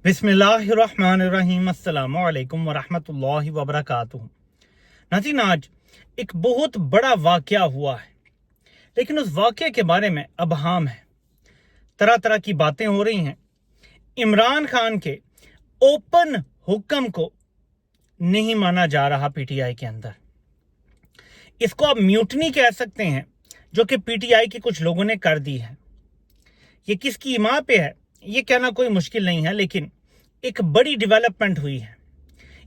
बिस्मिल्लाहिर्रहमानिर्रहीम अस्सलामु अलैकुम वरहमतुल्लाहि वबरकातुहू। नाज़रीन, आज एक बहुत बड़ा वाक़या हुआ है, लेकिन उस वाक़ये के बारे में अबहाम है। तरह तरह की बातें हो रही हैं। इमरान खान के ओपन हुक्म को नहीं माना जा रहा पीटीआई के अंदर। इसको आप म्यूटनी कह सकते हैं, जो कि पीटीआई के कुछ लोगों ने कर दी है। ये किसकी इमाम पे है ये कहना कोई मुश्किल नहीं है, लेकिन एक बड़ी डेवलपमेंट हुई है।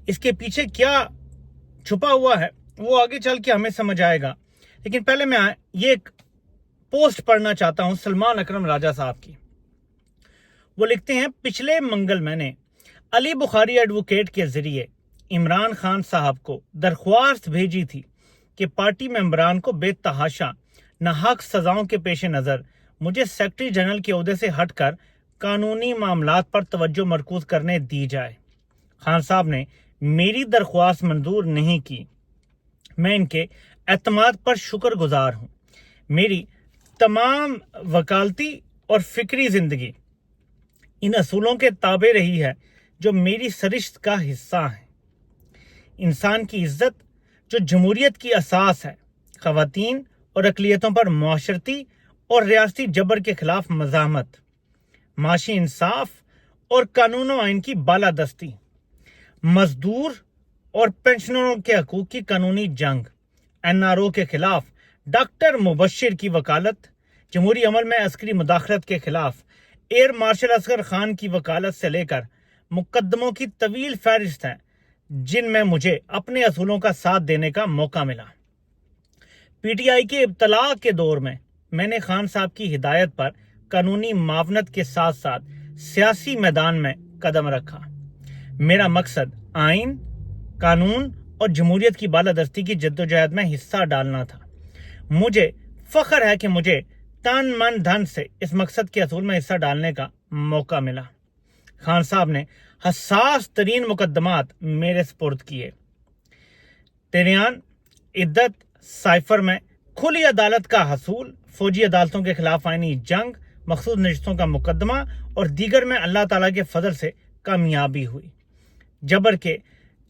इसके पीछे क्या छुपा हुआ है वो आगे चल के हमें समझ आएगा। लेकिन पहले मैं ये एक पोस्ट पढ़ना चाहता हूं सलमान अकरम राजा साहब की। वो लिखते हैं, पिछले मंगल मैंने अली बुखारी एडवोकेट के जरिए इमरान खान साहब को दरख्वास्त भेजी थी कि पार्टी मेंबरान को बेतहाशा नाहक सजाओं के पेश नज़र मुझे सेक्रेटरी जनरल के ओहदे से हटकर कानूनी मामलात पर तवज्जो मरकूज करने दी जाए। खान साहब ने मेरी दरख्वास्त मंजूर नहीं की। मैं इनके एतमाद पर शुक्रगुजार हूँ। मेरी तमाम वकालती और फिक्री जिंदगी इन असूलों के ताबे रही है जो मेरी सरिश्त का हिस्सा है। इंसान की इज्जत जो जमहूरियत की असास है, खवातीन और अकलियतों पर मुआशरती और रियासती जबर के खिलाफ मज़ाहमत, माशी इंसाफ और कानून व आइन की बालादस्ती, मजदूर और पेंशनरों के हकूक की कानूनी जंग, एनआरओ के खिलाफ डॉक्टर मुबशिर की वकालत, जमहूरी अमल में अस्करी मुदाखलत के खिलाफ एयर मार्शल असगर खान की वकालत से लेकर मुकदमों की तवील फहरिस्त है जिनमें मुझे अपने असूलों का साथ देने का मौका मिला। पीटीआई के इब्तला के दौर में मैंने खान साहब की हिदायत पर कानूनी मावनत के साथ साथ सियासी मैदान में कदम रखा। मेरा मकसद आइन, कानून और जमहूरियत की बालादस्ती की जद्दोजहद में हिस्सा डालना था। मुझे फख्र है कि मुझे तन मन धन से इस मकसद के असूल में हिस्सा डालने का मौका मिला। खान साहब ने हसास तरीन मुकदमात मेरे स्पुर्द किए। तेरियान, इद्दत, साइफर में खुली अदालत का हसूल, फौजी अदालतों के खिलाफ आईनी जंग, मखसूस नशिस्तों का मुकदमा और दीगर में अल्लाह ताला के फजल से कामयाबी हुई। जबर के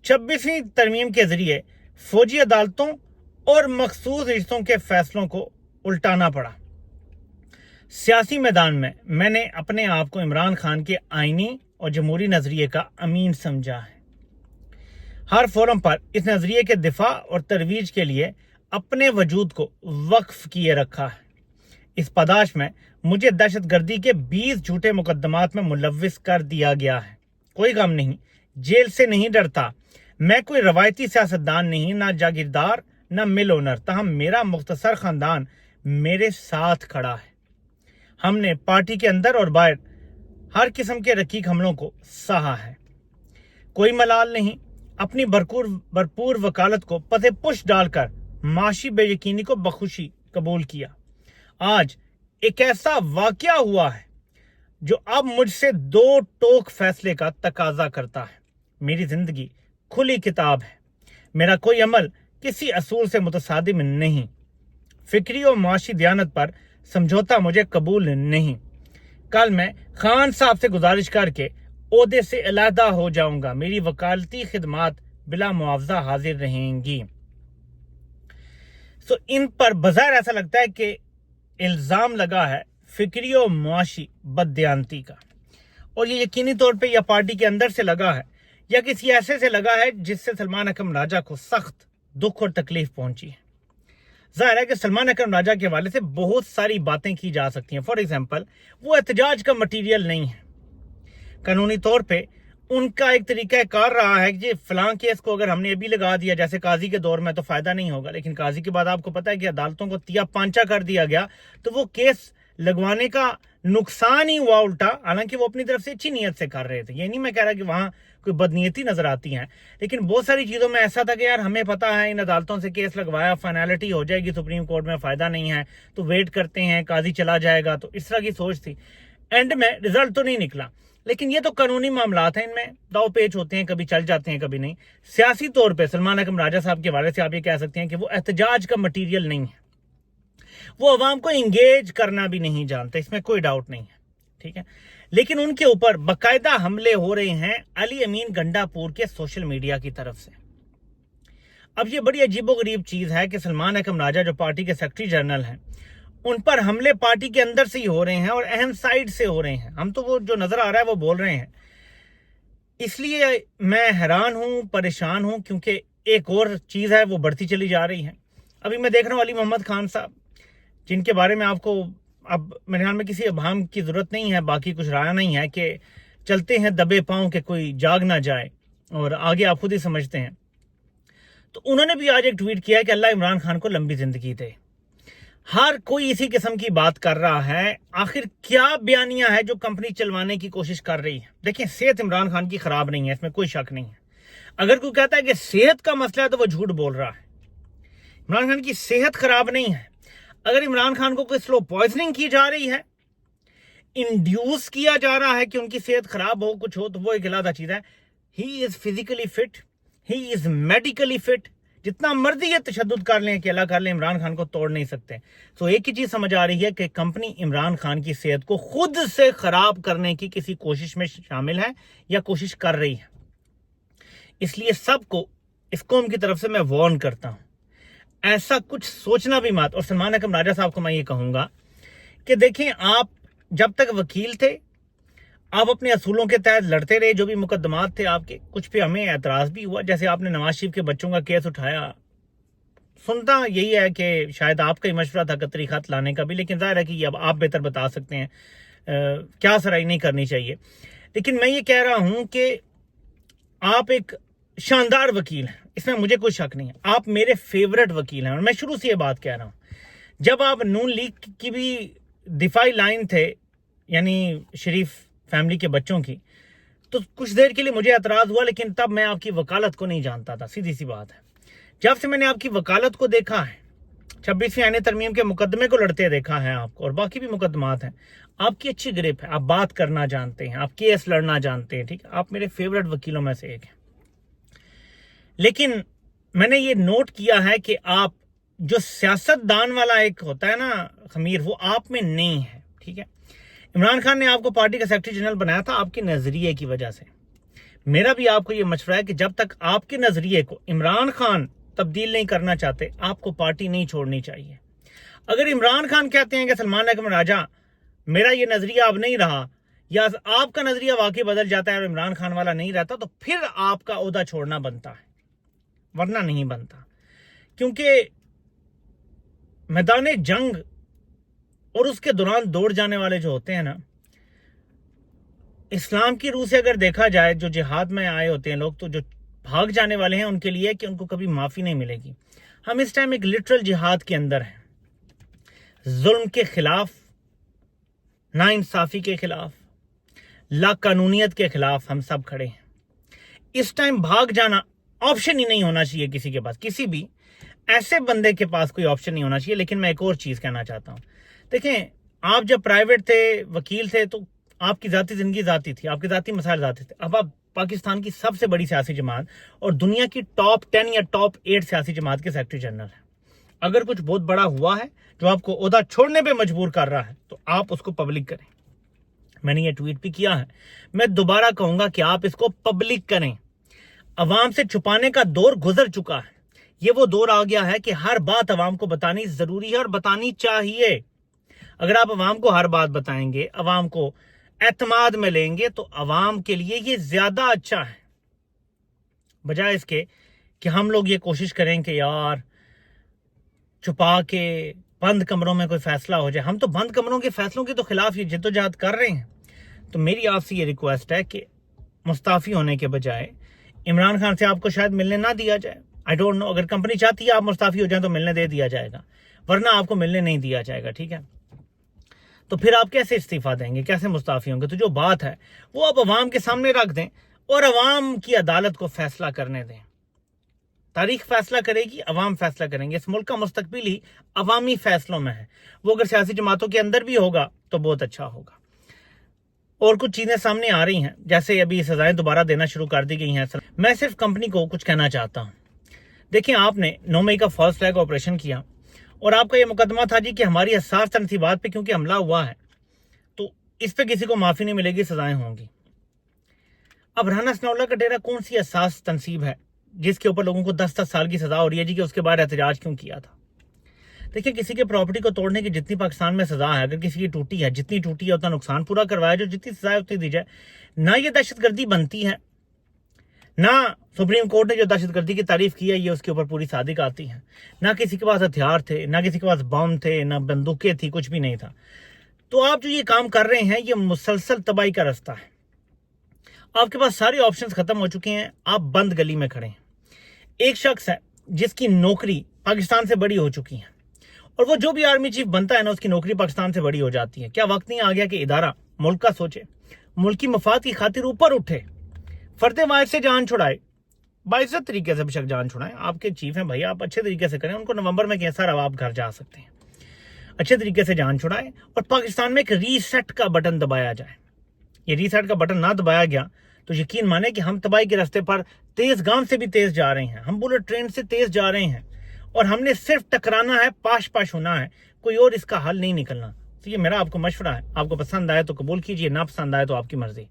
26वीं तरमीम के जरिए फौजी अदालतों और मखसूस रिश्तों के फैसलों को उल्टाना पड़ा। सियासी मैदान में मैंने अपने आप को इमरान खान के आईनी और जमहूरी नजरिए का अमीन समझा है। हर फोरम पर इस नजरिए के दिफा और तरवीज के लिए अपने वजूद को वक्फ किए रखा है। इस पदाश में मुझे दहशतगर्दी के 20 झूठे मुकदमात में मुलव्विस कर दिया गया है। कोई गम नहीं, जेल से नहीं डरता। मैं कोई रवायती सियासतदान नहीं, ना जागीरदार, ना मिल ओनर, तहम मेरा मुख्तसर खानदान मेरे साथ खड़ा है। हमने पार्टी के अंदर और बाहर हर किस्म के रकीक हमलों को सहा है। कोई मलाल नहीं, अपनी भरपूर वकालत को पते पुश डालकर माशी बेयकीनी को बखुशी कबूल किया। आज एक ऐसा वाकया हुआ है जो अब मुझसे दो टोक फैसले का तकाजा करता है। मेरी जिंदगी खुली किताब है। मेरा कोई अमल किसी असूल से मुतसादिम नहीं। फिक्री और माशी दियानत पर समझौता मुझे कबूल नहीं। कल मैं खान साहब से गुजारिश करके ओहदे से अलहदा हो जाऊंगा। मेरी वकालती खिदमात बिला मुआवजा हाजिर रहेंगी। इन पर बाज़ाहिर ऐसा लगता है कि इल्जाम लगा है फिक्री और मुआशी बददियानती का, और ये यकीनी तौर पे या पार्टी के अंदर से लगा है या किसी ऐसे से लगा है जिससे सलमान अकरम राजा को सख्त दुख और तकलीफ पहुंची है। जाहिर है कि सलमान अकरम राजा के हवाले से बहुत सारी बातें की जा सकती हैं। फॉर एग्जाम्पल, वो एहतजाज का मटीरियल नहीं है। कानूनी तौर पर उनका एक तरीका कार रहा है कि फलां केस को अगर हमने अभी लगा दिया, जैसे काजी के दौर में, तो फायदा नहीं होगा, लेकिन काजी के बाद आपको पता है कि अदालतों को तिया पांचा कर दिया गया, तो वो केस लगवाने का नुकसान ही हुआ उल्टा। हालांकि वो अपनी तरफ से अच्छी नीयत से कर रहे थे, ये नहीं मैं कह रहा कि वहां कोई बदनीयती नजर आती है, लेकिन बहुत सारी चीजों में ऐसा था कि यार हमें पता है इन अदालतों से केस लगवाया, फाइनलिटी हो जाएगी सुप्रीम कोर्ट में, फायदा नहीं है तो वेट करते हैं, काजी चला जाएगा, तो इस तरह की सोच थी। एंड में रिजल्ट तो नहीं निकला, लेकिन ये तो कानूनी मामलात हैं, इनमें दाव पेच होते हैं, कभी चल जाते हैं कभी नहीं। सियासी तौर पे सलमान अकरम राजा साहब के हवाले से आप ये कह सकते हैं कि वो एहतजाज का मटीरियल नहीं है। वो अवाम को इंगेज करना भी नहीं जानते, इसमें कोई डाउट नहीं है, ठीक है। लेकिन उनके ऊपर बाकायदा हमले हो रहे हैं अली अमीन गंडापुर के सोशल मीडिया की तरफ से। अब ये बड़ी अजीबोगरीब चीज है कि सलमान अकरम राजा जो पार्टी के सेक्रेटरी जनरल हैं, उन पर हमले पार्टी के अंदर से ही हो रहे हैं और अहम साइड से हो रहे हैं। हम तो वो जो नजर आ रहा है वो बोल रहे हैं। इसलिए मैं हैरान हूं, परेशान हूं, क्योंकि एक और चीज है वो बढ़ती चली जा रही है। अभी मैं देख रहा हूं अली मोहम्मद खान साहब, जिनके बारे में आपको अब मेरे ख्याल में किसी अभाम की जरूरत नहीं है, बाकी कुछ राय नहीं है कि चलते हैं दबे पांव के कोई जाग ना जाए, और आगे आप खुद ही समझते हैं। तो उन्होंने भी आज एक ट्वीट किया है कि अल्लाह इमरान खान को लंबी जिंदगी दे। हर कोई इसी किस्म की बात कर रहा है। आखिर क्या बयानियां है जो कंपनी चलवाने की कोशिश कर रही है? देखिए, सेहत इमरान खान की खराब नहीं है, इसमें कोई शक नहीं है। अगर कोई कहता है कि सेहत का मसला है तो वो झूठ बोल रहा है। इमरान खान की सेहत खराब नहीं है। अगर इमरान खान को कोई स्लो पॉइजनिंग की जा रही है, इंड्यूस किया जा रहा है कि उनकी सेहत खराब हो, कुछ हो, तो वो एक अलग चीज है। He is physically fit, he is medically fit. जितना मर्जी ये तशद्दुद कर लें कि अल्लाह कर लें, इमरान खान को तोड़ नहीं सकते। तो एक ही चीज समझ आ रही है कि कंपनी इमरान खान की सेहत को खुद से खराब करने की किसी कोशिश में शामिल है या कोशिश कर रही है। इसलिए सबको इस कौम की तरफ से मैं वार्न करता हूं, ऐसा कुछ सोचना भी मत। और सलमान अकरम राजा साहब को मैं ये कहूंगा कि देखें, आप जब तक वकील थे आप अपने असूलों के तहत लड़ते रहे। जो भी मुकदमात थे आपके, कुछ पे हमें एतराज भी हुआ, जैसे आपने नवाज शरीफ के बच्चों का केस उठाया। सुनता यही है कि शायद आपका ही मशवरा था कतरी खत लाने का भी, लेकिन जाहिर है कि अब आप बेहतर बता सकते हैं क्या सराही नहीं करनी चाहिए। लेकिन मैं ये कह रहा हूं कि आप एक शानदार वकील हैं, इसमें मुझे कोई शक नहीं है। आप मेरे फेवरेट वकील हैं और मैं शुरू से ये बात कह रहा हूं। जब आप नून लीग की भी दिफाई लाइन थे, यानी शरीफ फैमिली के बच्चों की, तो कुछ देर के लिए मुझे एतराज हुआ, लेकिन तब मैं आपकी वकालत को नहीं जानता था। सीधी सी बात है। जब से मैंने आपकी वकालत को देखा है, 26वीं आईन तरमीम के मुकदमे को लड़ते देखा है आपको, और बाकी भी मुकदमात हैं, आपकी अच्छी ग्रिप है, आप बात करना जानते हैं, आप केस लड़ना जानते हैं। ठीक है, आप मेरे फेवरेट वकीलों में से एक हैं। लेकिन मैंने ये नोट किया है कि आप जो सियासतदान वाला एक होता है ना खमीर, वो आप में नहीं है। ठीक है, इमरान खान ने आपको पार्टी का सेक्रेटरी जनरल बनाया था आपके नजरिए की वजह से। मेरा भी आपको यह मशवरा है कि जब तक आपके नजरिए को इमरान खान तब्दील नहीं करना चाहते, आपको पार्टी नहीं छोड़नी चाहिए। अगर इमरान खान कहते हैं कि सलमान अकरम राजा मेरा ये नजरिया अब नहीं रहा, या आपका नजरिया वाकई बदल जाता है और इमरान खान वाला नहीं रहता, तो फिर आपका ओहदा छोड़ना बनता है, वरना नहीं बनता। क्योंकि मैदान जंग और उसके दौरान दौड़ जाने वाले जो होते हैं ना, इस्लाम की रूह से अगर देखा जाए, जो जिहाद में आए होते हैं लोग, तो जो भाग जाने वाले हैं उनके लिए कि उनको कभी माफी नहीं मिलेगी। हम इस टाइम एक लिटरल जिहाद के अंदर हैं, जुल्म के खिलाफ, नाइंसाफी के खिलाफ, लाकानूनियत के खिलाफ हम सब खड़े हैं। इस टाइम भाग जाना ऑप्शन ही नहीं होना चाहिए किसी के पास, किसी भी ऐसे बंदे के पास कोई ऑप्शन नहीं होना चाहिए। लेकिन मैं एक और चीज कहना चाहता हूं, देखें, आप जब प्राइवेट थे, वकील थे, तो आपकी जाती जिंदगी जाती थी, आपके जाती मसाइल जाते थे। अब आप पाकिस्तान की सबसे बड़ी सियासी जमात और दुनिया की टॉप 10 या टॉप 8 सियासी जमात के सेक्रेटरी जनरल हैं। अगर कुछ बहुत बड़ा हुआ है जो आपको ओहदा छोड़ने पे मजबूर कर रहा है, तो आप उसको पब्लिक करें। मैंने ये ट्वीट भी किया है, मैं दोबारा कहूंगा कि आप इसको पब्लिक करें। अवाम से छुपाने का दौर गुजर चुका है। ये वो दौर आ गया है कि हर बात अवाम को बतानी जरूरी है और बतानी चाहिए। अगर आप अवाम को हर बात बताएंगे, अवाम को एतमाद में लेंगे, तो अवाम के लिए ये ज्यादा अच्छा है, बजाय इसके कि हम लोग ये कोशिश करें कि यार छुपा के बंद कमरों में कोई फैसला हो जाए। हम तो बंद कमरों के फैसलों के तो खिलाफ ये जिद्दोजहद कर रहे हैं। तो मेरी आपसे ये रिक्वेस्ट है कि मुस्ताफी होने के बजाय इमरान खान से आपको शायद मिलने ना दिया जाए। आई डोंट नो, अगर कंपनी चाहती है आप मुस्ताफी हो जाए तो मिलने दे दिया जाएगा, वरना आपको मिलने नहीं दिया जाएगा। ठीक है, तो फिर आप कैसे इस्तीफा देंगे, कैसे मुस्ताफी होंगे? तो जो बात है वो आप अवाम के सामने रख दें और अवाम की अदालत को फैसला करने दें। तारीख फैसला करेगी, अवाम फैसला करेंगे। इस मुल्क का मुस्तकबिल ही अवामी फैसलों में है। वो अगर सियासी जमातों के अंदर भी होगा तो बहुत अच्छा होगा। और कुछ चीजें सामने आ रही हैं, जैसे अभी सजाएं दोबारा देना शुरू कर दी गई हैं। मैं सिर्फ कंपनी को कुछ कहना चाहता हूं। देखिए, आपने 9 मई का फॉल्स फ्लैग ऑपरेशन किया और आपका यह मुकदमा था जी कि हमारी हसास तनसीबात पे क्योंकि हमला हुआ है, तो इस पे किसी को माफी नहीं मिलेगी, सजाएं होंगी। अब राना सनाउल्लाह का डेरा कौन सी एहसास तनसीब है जिसके ऊपर लोगों को 10-10 साल की सजा हो रही है जी कि उसके बाद एहतजाज क्यों किया था? देखिए, किसी के प्रॉपर्टी को तोड़ने की जितनी पाकिस्तान में सजा है, अगर किसी की टूटी है, जितनी टूटी है उतना नुकसान पूरा करवाया, जो जितनी सजा उतनी दी जाए। ना ये दहशतगर्दी बनती है, ना सुप्रीम कोर्ट ने जो दहशतगर्दी की तारीफ की है ये उसके ऊपर पूरी सादिक आती है। ना किसी के पास हथियार थे, ना किसी के पास बम थे, ना बंदूकें थी, कुछ भी नहीं था। तो आप जो ये काम कर रहे हैं ये मुसलसल तबाही का रास्ता है। आपके पास सारे ऑप्शंस खत्म हो चुके हैं, आप बंद गली में खड़े हैं। एक शख्स है जिसकी नौकरी पाकिस्तान से बड़ी हो चुकी है, और वो जो भी आर्मी चीफ बनता है ना उसकी नौकरी पाकिस्तान से बड़ी हो जाती है। क्या वक्त नहीं आ गया कि इदारा मुल्क का सोचे, मुल्क की मफाद की खातिर ऊपर उठे, फर्दे वायद से जान छुड़ाए, बाइज्जत तरीके से बेशक जान छुड़ाएं। आपके चीफ हैं भैया, आप अच्छे तरीके से करें, उनको नवंबर में कहें सर अब आप घर जा सकते हैं। अच्छे तरीके से जान छुड़ाएं और पाकिस्तान में एक रीसेट का बटन दबाया जाए। ये रीसेट का बटन ना दबाया गया तो यकीन माने कि हम तबाही के रास्ते पर तेज गाम से भी तेज जा रहे हैं, हम बुलेट ट्रेन से तेज जा रहे हैं, और हमने सिर्फ टकराना है, पाश पाश होना है, कोई और इसका हल नहीं निकलना। तो ये मेरा आपको मशवरा है, आपको पसंद आए तो कबूल कीजिए, ना पसंद आए तो आपकी मर्जी।